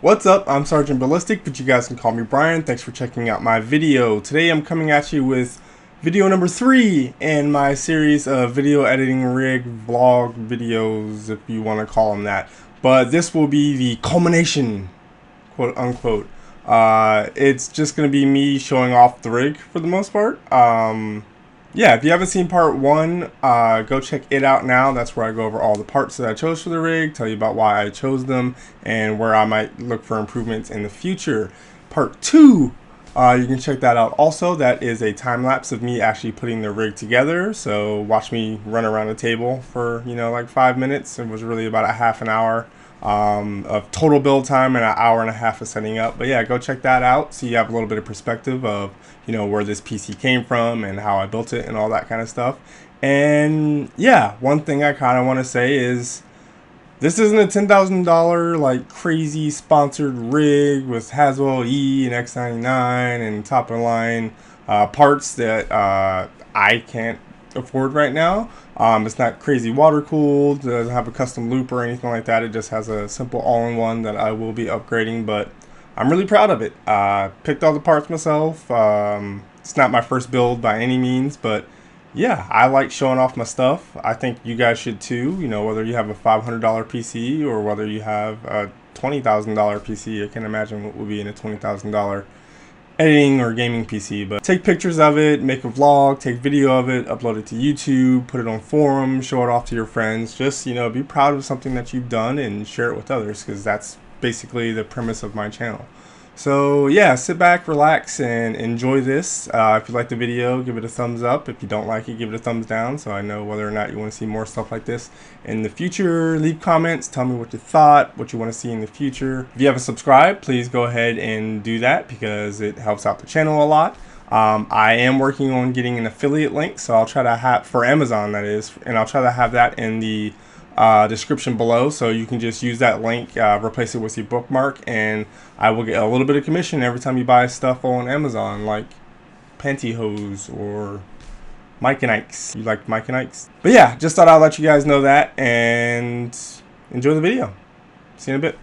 What's up? I'm Sergeant Ballistic, but you guys can call me Brian. Thanks for checking out my video. Today I'm coming at you with video number 3 in my series of video editing rig vlog videos, if you want to call them that. But this will be the culmination, quote unquote. It's just going to be me showing off the rig for the most part. Yeah, if you haven't seen part 1, go check it out now. That's where I go over all the parts that I chose for the rig, tell you about why I chose them, and where I might look for improvements in the future. Part 2, you can check that out also. That is a time lapse of me actually putting the rig together. So watch me run around the table for, like 5 minutes. It was really about a half an hour of total build time and an hour and a half of setting up. But yeah, go check that out so you have a little bit of perspective of where this PC came from and how I built it and all that kind of stuff. And yeah, one thing I kind of want to say is this isn't a $10,000 like crazy sponsored rig with Haswell E and X99 and top of the line parts that I can't afford right now. It's not crazy water cooled, doesn't have a custom loop or anything like that. It just has a simple all-in-one that I will be upgrading, but I'm really proud of it. Picked all the parts myself. It's not my first build by any means, but yeah, I like showing off my stuff. I think you guys should too, whether you have a $500 PC or whether you have a $20,000 PC. I can't imagine what would be in a $20,000 editing or gaming PC, but take pictures of it, make a vlog, take video of it, upload it to YouTube, put it on forums, show it off to your friends. Just, be proud of something that you've done and share it with others, because that's basically the premise of my channel. So yeah, sit back, relax, and enjoy this. If you like the video, give it a thumbs up. If you don't like it, give it a thumbs down so I know whether or not you want to see more stuff like this in the future. Leave comments, tell me what you thought, what you want to see in the future. If you haven't subscribed, please go ahead and do that because it helps out the channel a lot. I am working on getting an affiliate link, so I'll try to have, for Amazon that is, and I'll try to have that in the description below, so you can just use that link, replace it with your bookmark, and I will get a little bit of commission every time you buy stuff on Amazon, like pantyhose or Mike and Ike's. You like Mike and Ike's? But yeah, just thought I'd let you guys know that, and enjoy the video. See you in a bit.